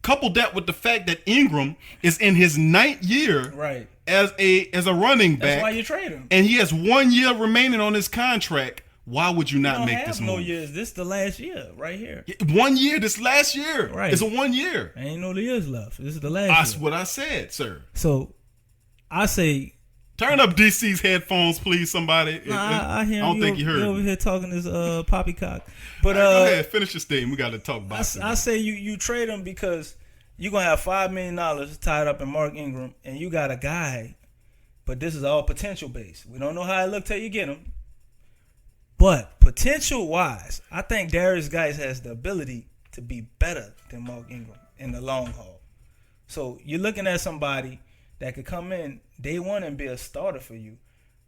couple that with the fact that Ingram is in his 9th year as a running back. That's why you trade him. And he has 1 year remaining on his contract. Why would you not make this move? No years. This is the last year right here. 1 year. This last year. Right. It's a 1 year. Ain't no years left. This is the last year. That's what I said, sir. So I say, turn up DC's headphones, please, somebody. I hear him. I don't think you heard. He over here talking this poppycock. But go ahead, finish your statement. We got to talk about it. I say you trade him because you're gonna have $5 million tied up in Mark Ingram, and you got a guy. But this is all potential based. We don't know how it look till you get him. But potential wise, I think Darius Geis has the ability to be better than Mark Ingram in the long haul. So you're looking at somebody that could come in day one and be a starter for you.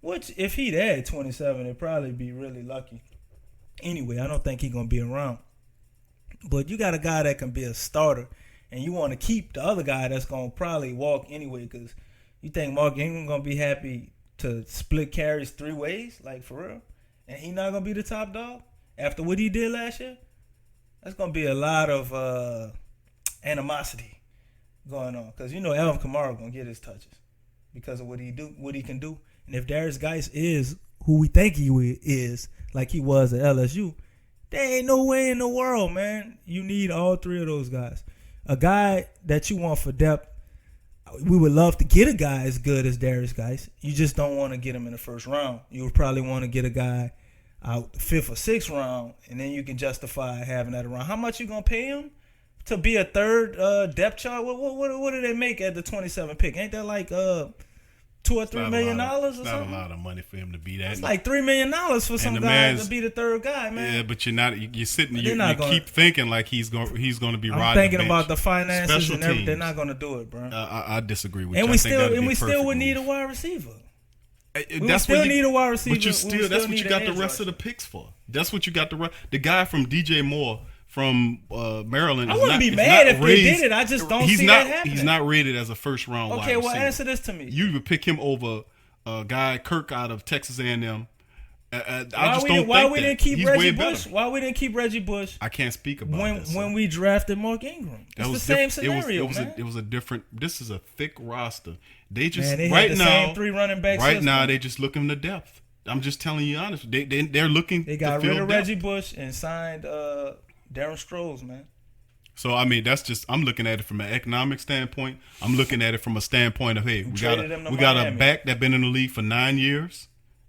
Which, if he'd had 27, it'd probably be really lucky. Anyway, I don't think he's going to be around. But you got a guy that can be a starter, and you want to keep the other guy that's going to probably walk anyway, because you think Mark Ingram going to be happy to split carries 3 ways, like for real? And he not going to be the top dog after what he did last year? That's going to be a lot of animosity going on. Because, Alvin Kamara going to get his touches because of what he can do. And if Darius Geis is who we think he is, like he was at LSU, there ain't no way in the world, man. You need all 3 of those guys. A guy that you want for depth, we would love to get a guy as good as Darius Geis. You just don't want to get him in the first round. You would probably want to get a guy out the 5th or 6th round, and then you can justify having that around. How much you gonna pay him to be a third depth chart? What do they make at the 27 pick? Ain't that like $2 or $3 million or something? Not a lot of money for him to be that. It's like $3 million for some guy to be the third guy, man. Yeah, but you're sitting. You keep thinking like he's going to be riding. I'm thinking about the finances and everything. They're not going to do it, bro. I disagree with you. And we still would need a wide receiver. We still need a wide receiver. But that's what you got the rest of the picks for. That's what you got the guy from DJ Moore from Maryland. I wouldn't be mad if they did it. I just don't see that happening. He's not rated as a first round wide receiver. Okay, well, answer this to me. You would pick him over a guy Kirk out of Texas A&M. Why we didn't keep Reggie Bush? I can't speak about that. When we drafted Mark Ingram, it's the same scenario. It was a different. This is a thick roster. They just same 3 running backs. Right now, they just looking to depth. I'm just telling you honest. They're looking. They got rid of Reggie Bush and signed Darren Stroles, man. So I mean, that's just. I'm looking at it from an economic standpoint. I'm looking at it from a standpoint of we got a back that's been in the league for 9 years.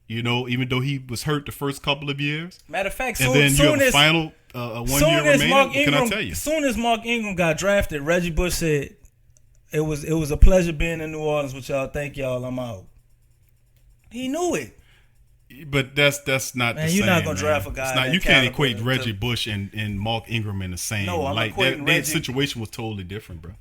Even though he was hurt the first couple of years. Matter of fact, you have a final 1 year remaining. Can I tell you? As soon as Mark Ingram got drafted, Reggie Bush said, "It was a pleasure being in New Orleans with y'all. Thank y'all. I'm out." He knew it. But that's not the same. You're not gonna draft a guy. You can't equate Reggie Bush and Mark Ingram in the same. No, I'm equating Reggie. That situation was totally different, bro.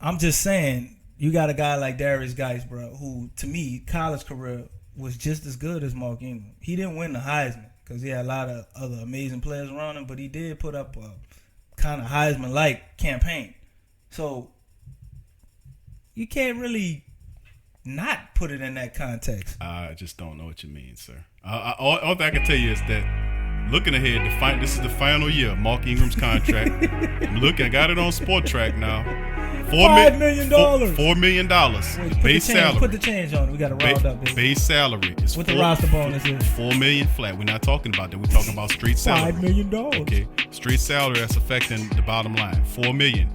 I'm just saying, you got a guy like Darius Geis, bro, who to me, college career was just as good as Mark Ingram. He didn't win the Heisman because he had a lot of other amazing players around him, but he did put up a kind of Heisman-like campaign. So you can't really not put it in that context. I just don't know what you mean, sir. All I can tell you is that looking ahead, this is the final year of Mark Ingram's contract. I got it on Sport Track now. $5 million. $4 million. Base salary. Put the change on it. We got to round up, baby. Base salary is what the roster bonus is. $4 million flat. We're not talking about that. We're talking about street salary. $5 million. Okay, street salary that's affecting the bottom line. $4 million.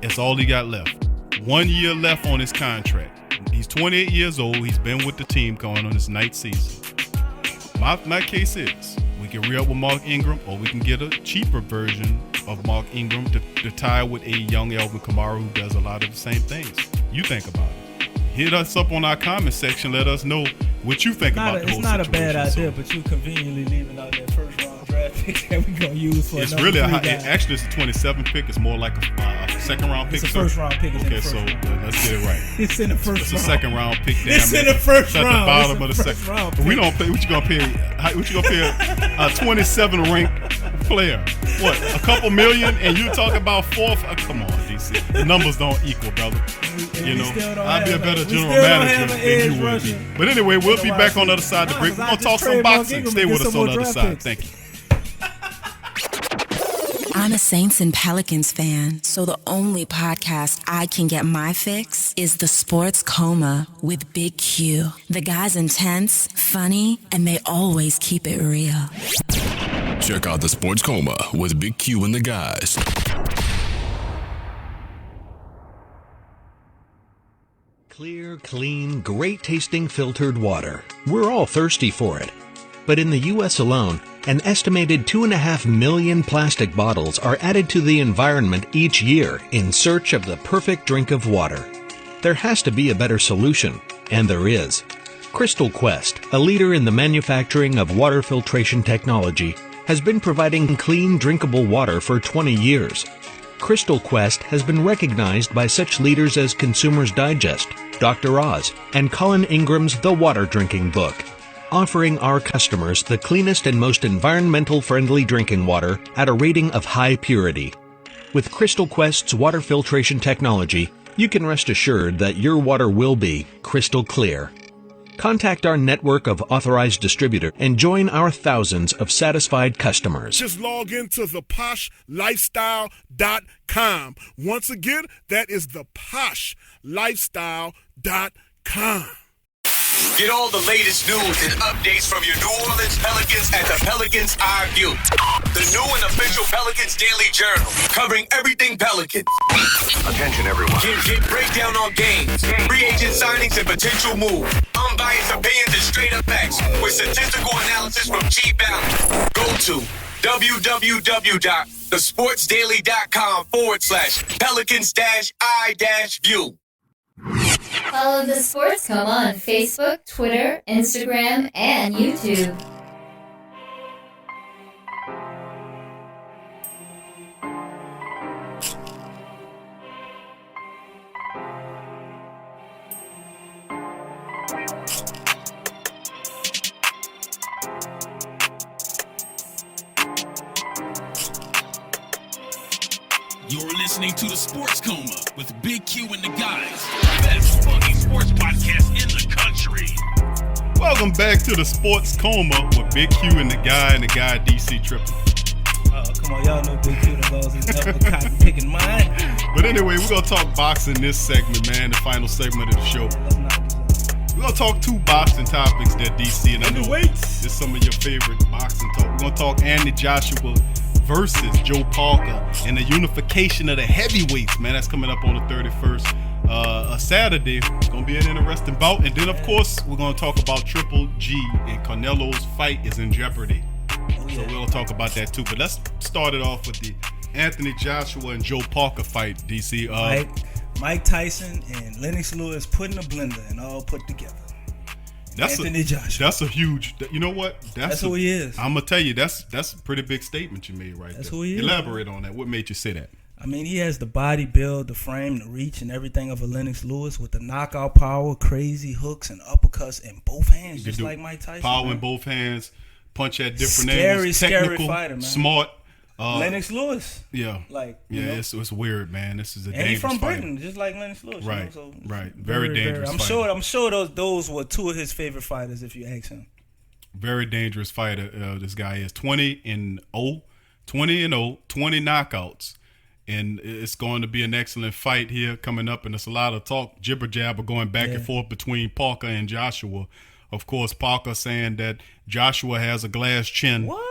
That's all he got left. 1 year left on his contract. He's 28 years old. He's been with the team going on his ninth season. My case is we can re-up with Mark Ingram, or we can get a cheaper version of Mark Ingram to tie with a young Alvin Kamara who does a lot of the same things. You think about it. Hit us up on our comment section. Let us know what you think about the whole situation. It's not a bad idea, but you conveniently leaving out that first round draft pick that we're going to use for it's really actually, it's a 27 pick. It's more like a second round pick. It's a first round pick. Okay, so let's get it right. It's in the first round. It's a second round pick. It's in the first round. At the bottom of the second round. We don't pay. What you gonna pay? What you gonna pay a 27 ranked player? What? A couple million? And you talk about fourth? Come on, DC. The numbers don't equal, brother. You know, I'd be a better general manager than you would be. But anyway, we'll be back on the other side of the break. We're gonna talk some boxing. Stay with us on the other side. Thank you. I'm a Saints and Pelicans fan, so the only podcast I can get my fix is the Sports Coma with Big Q. The guy's intense, funny, and they always keep it real. Check out the Sports Coma with Big Q and the guys. Clear, clean, great-tasting filtered water. We're all thirsty for it. But in the U.S. alone, an estimated 2.5 million plastic bottles are added to the environment each year in search of the perfect drink of water. There has to be a better solution, and there is. Crystal Quest, a leader in the manufacturing of water filtration technology, has been providing clean, drinkable water for 20 years. Crystal Quest has been recognized by such leaders as Consumers Digest, Dr. Oz, and Colin Ingram's The Water Drinking Book, offering our customers the cleanest and most environmental-friendly drinking water at a rating of high purity. With Crystal Quest's water filtration technology, you can rest assured that your water will be crystal clear. Contact our network of authorized distributors and join our thousands of satisfied customers. Just log into theposhlifestyle.com. Once again, that is theposhlifestyle.com. Get all the latest news and updates from your New Orleans Pelicans at the Pelicans View, the new and official Pelicans Daily Journal, covering everything Pelicans. Attention, everyone. Get breakdown on games, free agent signings and potential moves, unbiased opinions and straight up facts with statistical analysis from G Balance. Go to www.thesportsdaily.com/Pelicans-I-View. Follow the Sports Coma on Facebook, Twitter, Instagram, and YouTube. You're listening to the Sports Coma with Big Q and the guys. Best fucking sports podcast in the country. Welcome back to the Sports Coma with Big Q and the guy DC Triple. Come on, y'all know Big Q loves his cotton picking mind. But anyway, we're gonna talk boxing this segment, man. The final segment of the show. We're gonna talk two boxing topics that DC and I know is some of your favorite boxing talk. We're gonna talk Anthony Joshua versus Joe Parker and the unification of the heavyweights, man. That's coming up on the 31st. Saturday. It's going to be an interesting bout. And then, of course, we're going to talk about Triple G and Canelo's fight is in jeopardy. So we'll talk about that too. But let's start it off with the Anthony Joshua and Joe Parker fight, DC. Mike Tyson and Lennox Lewis put in a blender and all put together. Anthony Joshua. That's a huge. You know what? That's who he is. I'm gonna tell you, that's a pretty big statement you made right there. That's who he is. Elaborate on that. What made you say that? I mean, he has the body build, the frame, the reach, and everything of a Lennox Lewis with the knockout power, crazy hooks and uppercuts in both hands, just like Mike Tyson. Power in both hands, punch at different angles, scary fighter, man. Smart. Lennox Lewis. Yeah. It's weird, man. This is a dangerous he's from fighter. Britain, just like Lennox Lewis. Right, so right. Very dangerous I'm sure those were two of his favorite fighters, if you ask him. Very dangerous fighter. This guy is 20-0, 20 knockouts. And it's going to be an excellent fight here coming up. And there's a lot of talk, jibber jabber going back and forth between Parker and Joshua. Of course, Parker saying that Joshua has a glass chin. What?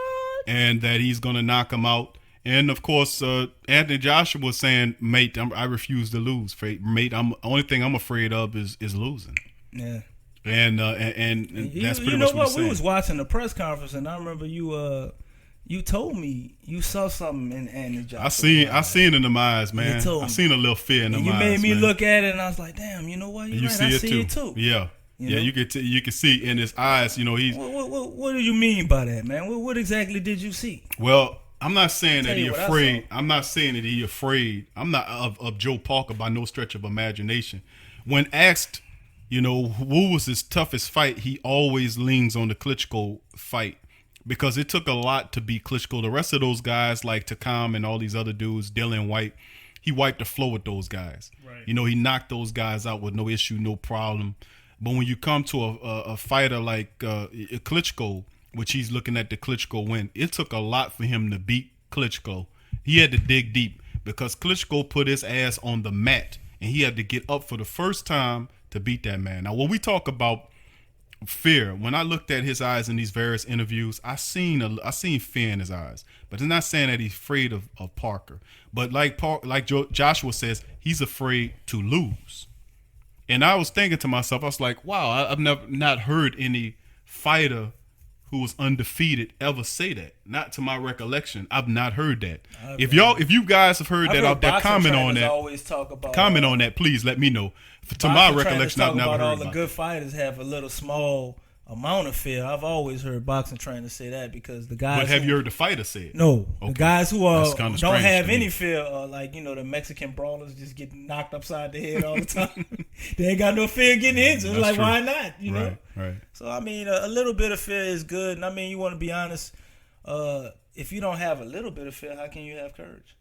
And that he's going to knock him out. And of course, Anthony Joshua was saying, "Mate, I refuse to lose. Mate, only thing I'm afraid of is losing." Yeah. And that's pretty you much know what what? We was watching the press conference, and I remember you told me you saw something in Anthony Joshua. I seen in them eyes, man. I seen a little fear in them eyes. You made me look at it, and I was like, "Damn, you know what? You're right. I see it too." Yeah. You know? You can see in his eyes. You know, he's. What do you mean by that, man? What exactly did you see? Well, I'm not saying that he's afraid. I'm not saying that he's afraid. I'm not of Joe Parker by no stretch of imagination. When asked, you know, who was his toughest fight, he always leans on the Klitschko fight because it took a lot to beat Klitschko. The rest of those guys, like Cam and all these other dudes, Dylan White, he wiped the floor with those guys. Right. You know, he knocked those guys out with no issue, no problem. But when you come to a fighter like Klitschko, which he's looking at the Klitschko win, it took a lot for him to beat Klitschko. He had to dig deep because Klitschko put his ass on the mat, and he had to get up for the first time to beat that man. Now, when we talk about fear, when I looked at his eyes in these various interviews, I seen fear in his eyes. But it's not saying that he's afraid of Parker. But like Joshua says, he's afraid to lose. And I was thinking to myself, I was like, wow, I've not heard any fighter who was undefeated ever say that. Not to my recollection. I've not heard that. If you guys have heard that out there, comment on that. Always talk about, comment on that, please. Let me know. To my recollection, I've never heard all about the good fighters have a little small amount of fear. I've always heard boxing trainers say that because the guys. But have you heard the fighter say it? No, okay. The guys who don't have any me. fear, like, you know, the Mexican brawlers just get knocked upside the head all the time. They ain't got no fear getting hit. So it's like, true. Why not? You know, right. So I mean, a little bit of fear is good, and I mean, you want to be honest. If you don't have a little bit of fear, how can you have courage?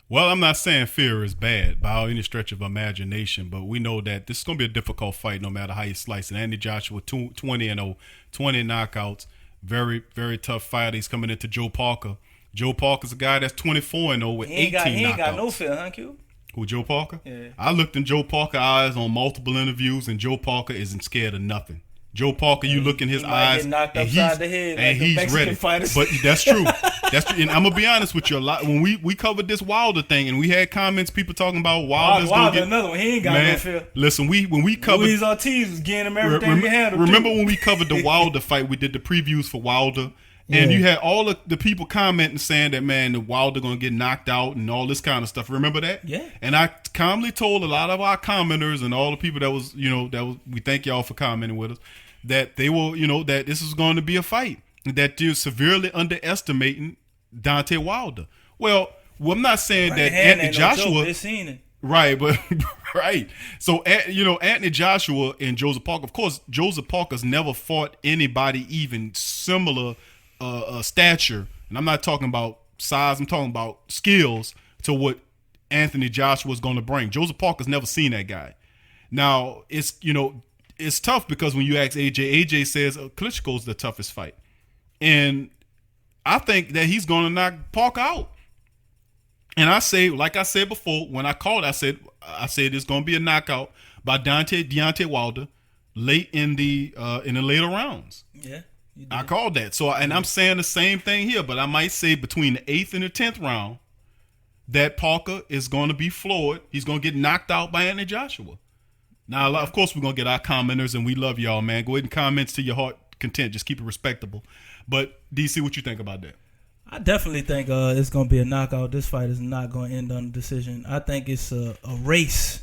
Well, I'm not saying fear is bad by any stretch of imagination, but we know that this is going to be a difficult fight no matter how you slice it. Andy Joshua, 20-0, 20 knockouts, very, very tough fight. He's coming into Joe Parker. Joe Parker's a guy that's 24-0 with 18 knockouts. He ain't got no fear, huh, Q? Who, Joe Parker? Yeah. I looked in Joe Parker's eyes on multiple interviews, and Joe Parker isn't scared of nothing. Joe Parker, you look in his eyes, and he's ready. Fighters. But that's true. That's true. And I'm gonna be honest with you. A lot when we covered this Wilder thing, and we had comments, people talking about Wilder, another one. He ain't got no fear. Listen, when we covered Luis Ortiz was getting him everything he had. Remember when we covered the Wilder fight? We did the previews for Wilder. And you had all of the people commenting saying that, man, the Wilder going to get knocked out and all this kind of stuff. Remember that? Yeah. And I calmly told a lot of our commenters and all the people we thank y'all for commenting with us, that they will, that this is going to be a fight, that you're severely underestimating Deontay Wilder. Well, I'm not saying that Anthony Joshua. They've seen it. Right, but right. So, Anthony Joshua and Joseph Parker, of course, Joseph Parker's never fought anybody even similar stature, and I'm not talking about size, I'm talking about skills to what Anthony Joshua is going to bring. Joseph Parker's never seen that guy. Now, it's tough because when you ask AJ says Klitschko's the toughest fight. And I think that he's going to knock Parker out. And I say, like I said before, when I called, I said it's going to be a knockout by Deontay Wilder late in the later rounds. Yeah. I called that. So, and I'm saying the same thing here, but I might say between the 8th and the 10th round that Parker is going to be floored. He's going to get knocked out by Anthony Joshua. Now, of course, we're going to get our commenters, and we love y'all, man. Go ahead and comment to your heart content. Just keep it respectable. But, DC, what you think about that? I definitely think it's going to be a knockout. This fight is not going to end on a decision. I think it's a race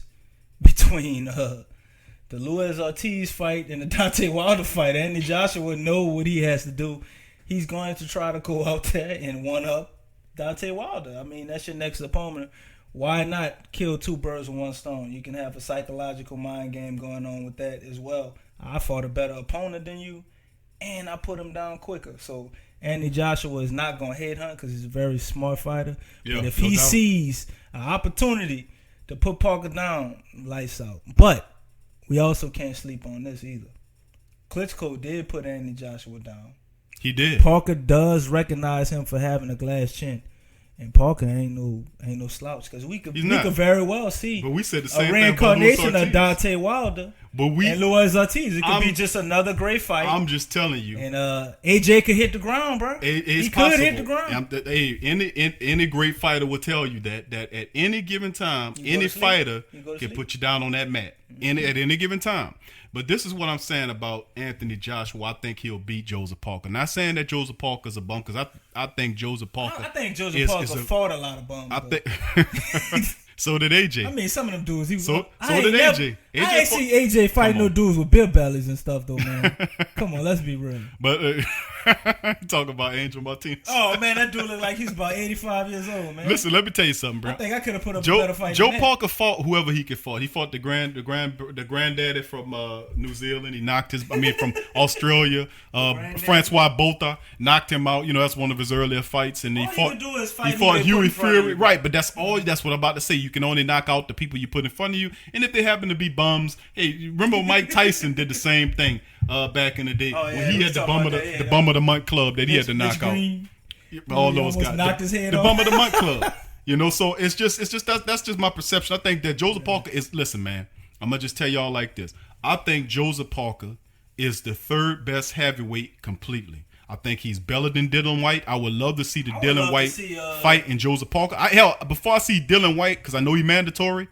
between the Luis Ortiz fight and the Deontay Wilder fight. Anthony Joshua know what he has to do. He's going to try to go out there and one-up Deontay Wilder. I mean, that's your next opponent. Why not kill two birds with one stone? You can have a psychological mind game going on with that as well. I fought a better opponent than you, and I put him down quicker. So Anthony Joshua is not going to headhunt because he's a very smart fighter. Yeah, but if he sees an opportunity to put Parker down, lights out. But we also can't sleep on this either. Klitschko did put Anthony Joshua down. He did. Parker does recognize him for having a glass chin. And Parker ain't no slouch because we could very well see. But we said the same a reincarnation of Deontay Wilder. And Luis Ortiz. It could be just another great fight. I'm just telling you. And AJ could hit the ground, bro. He could hit the ground. Any great fighter will tell you that at any given time, any fighter can put you down on that mat. At any given time. But this is what I'm saying about Anthony Joshua. I think he'll beat Joseph Parker. Not saying that Joseph Parker's a bum, because I think Joseph Parker. I think Joseph Parker fought a lot of bums. So did AJ. I mean, some of them dudes. So did AJ. I ain't see AJ fight no dudes with beer bellies and stuff, though, man. Come on, let's be real. But talk about Angel Martinez. Oh man, that dude look like he's about 85 years old, man. Listen, let me tell you something, bro. I think I could have put up a better fight. Joe Parker fought whoever he could fight. He fought the granddaddy from New Zealand. He knocked from Australia. Francois Botha knocked him out. You know, that's one of his earlier fights, and he fought Huey Fury. Right, but that's all. That's what I'm about to say. You can only knock out the people you put in front of you, and if they happen to be bums, hey, remember Mike Tyson did the same thing back in the day when he had the bum of the month club that he had to knock out. All those guys, the bum of the month club. You know, so it's just that's just my perception. I think that Joseph Parker is. Listen, man, I'm gonna just tell y'all like this. I think Joseph Parker is the third best heavyweight completely. I think he's better than Dylan White. I would love to see the Dylan White fight in Joseph Parker. Before I see Dylan White, because I know he's mandatory,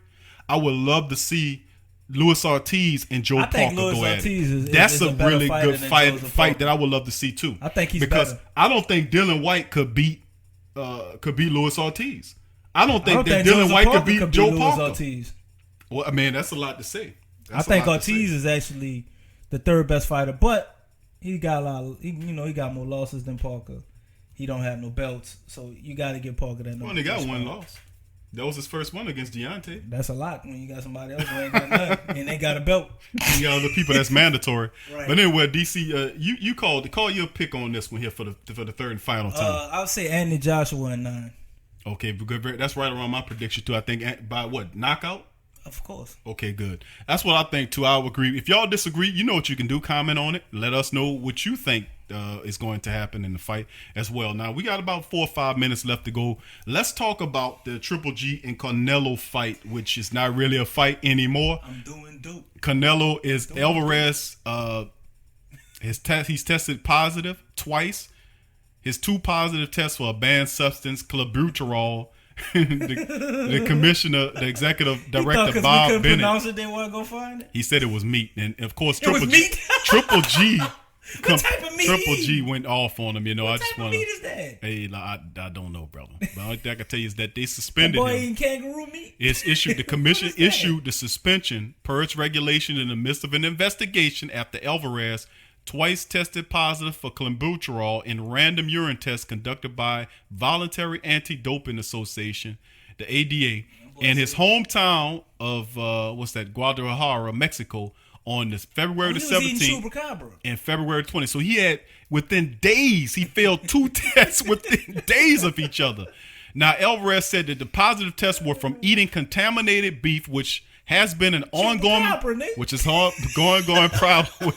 I would love to see Luis Ortiz and Joe Parker go at it. That's a really good fight that I would love to see too. I think he's because better. I don't think Dylan White could beat Luis Ortiz. I don't think Dylan White could beat Joe Parker. Ortiz. Well, I mean, that's a lot to say. I think Ortiz is actually the third best fighter, but he got he got more losses than Parker. He don't have no belts, so you got to give Parker that. Well, he got one loss. That was his first one against Deontay. That's a lot when you got somebody else who ain't got nothing and they got a belt. You got other people that's mandatory. Right. But anyway, DC, you call your pick on this one here for the third and final time. I'll say Anthony Joshua in 9. Okay, good. That's right around my prediction too. I think by what, knockout? Of course. Okay, good. That's what I think too. I would agree. If y'all disagree, you know what you can do. Comment on it. Let us know what you think is going to happen in the fight as well. Now, we got about 4 or 5 minutes left to go. Let's talk about the Triple G and Canelo fight, which is not really a fight anymore. I'm doing dope. Canelo is Alvarez. He's tested positive twice. His 2 positive tests for a banned substance, clenbuterol. the commissioner, the executive director, Bob Bennett. Pronounce it, they weren't gonna find it. He said it was meat, and of course, Triple G. What type of meat? Triple G went off on him. You know, what I just want to. What type of meat is that? Hey, I don't know, brother. But the only thing I can tell you is that they suspended boy him. eating kangaroo meat. The commission issued the suspension per its regulation in the midst of an investigation after Alvarez twice tested positive for clenbuterol in random urine tests conducted by Voluntary Anti-Doping Association, the ADA, in his hometown of Guadalajara, Mexico, on this February the 17th and February 20th. So he had, within days, he failed 2 tests within days of each other. Now, Alvarez said that the positive tests were from eating contaminated beef, which has been an ongoing problem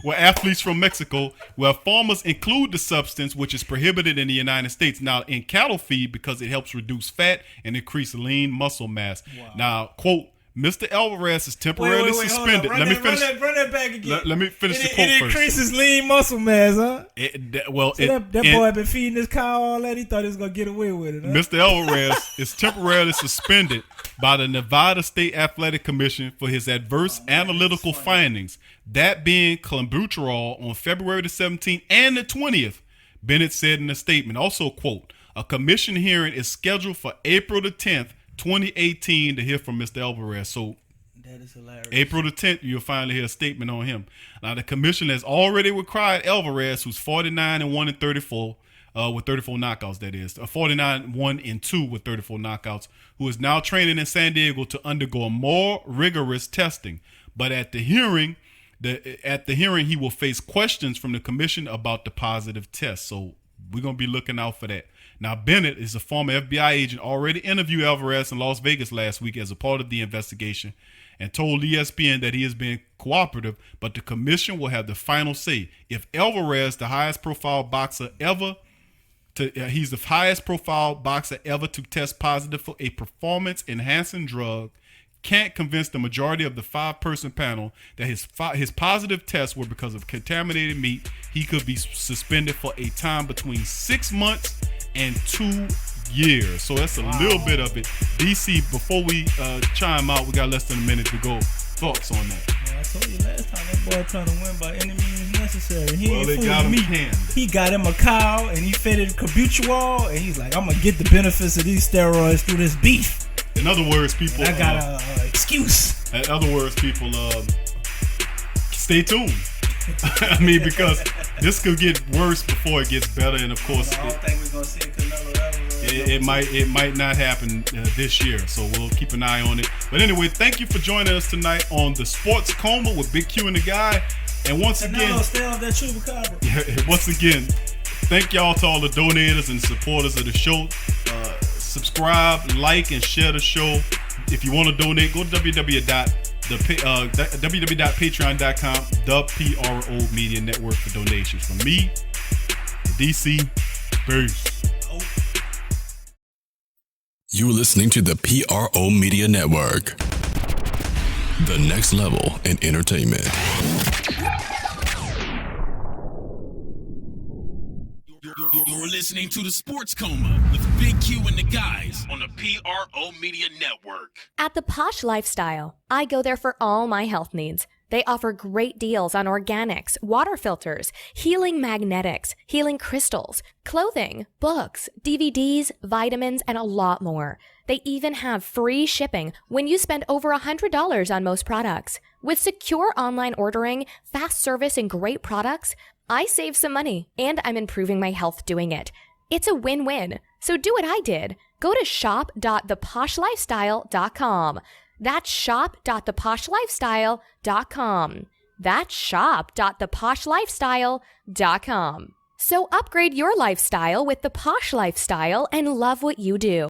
with athletes from Mexico, where farmers include the substance, which is prohibited in the United States. Now, in cattle feed, because it helps reduce fat and increase lean muscle mass. Wow. Now, quote, Mr. Alvarez is temporarily suspended. Let me finish. Run that back again. Let me finish the quote first. It increases lean muscle mass, huh? That boy been feeding his cow all that. He thought he was going to get away with it, huh? Mr. Alvarez is temporarily suspended by the Nevada State Athletic Commission for his adverse analytical findings, that being clenbuterol on February the 17th and the 20th, Bennett said in a statement. Also, quote, a commission hearing is scheduled for April the 10th, 2018 to hear from Mr. Alvarez. So that is hilarious. April the 10th, you'll finally hear a statement on him. Now, the commission has already required Alvarez, who's 49-1-34, with 34 knockouts, that is, 49-1-2 with 34 knockouts, who is now training in San Diego to undergo more rigorous testing. But at the hearing, he will face questions from the commission about the positive test. So we're going to be looking out for that. Now, Bennett is a former FBI agent, already interviewed Alvarez in Las Vegas last week as a part of the investigation and told ESPN that he is being cooperative, but the commission will have the final say. If Alvarez, the highest profile boxer ever He's the highest profile boxer ever to test positive for a performance-enhancing drug. Can't convince the majority of the 5-person panel that his positive tests were because of contaminated meat. He could be suspended for a time between 6 months and 2 years. So that's a little bit of it. DC, before we chime out, we got less than a minute to go. Thoughts on that? I told you last time that boy trying to win by any means necessary. They got him canned. He got him a cow and he fed it Cabuterol, and he's like, I'm gonna get the benefits of these steroids through this beef. In other words, people, I got an excuse. In other words, people, stay tuned. I mean, because this could get worse before it gets better, and of course, I don't think we're gonna see Canelo ever. It might not happen this year, so we'll keep an eye on it. But anyway, thank you for joining us tonight on the Sports Coma with Big Q and the Guy. And once again, stay off that chupacabra. Once again, thank y'all to all the donators and supporters of the show. Subscribe, like, and share the show. If you want to donate, go to www.patreon.com, the PRO Media Network for donations. From me, DC, peace. You're listening to the PRO Media Network, the next level in entertainment. You're listening to the Sports Coma with Big Q and the guys on the PRO Media Network. At The Posh Lifestyle, I go there for all my health needs. They offer great deals on organics, water filters, healing magnetics, healing crystals, clothing, books, DVDs, vitamins, and a lot more. They even have free shipping when you spend over $100 on most products. With secure online ordering, fast service, and great products, I save some money, and I'm improving my health doing it. It's a win-win. So do what I did. Go to shop.theposhlifestyle.com. That's shop.theposhlifestyle.com. That's shop.theposhlifestyle.com. So upgrade your lifestyle with The Posh Lifestyle and love what you do.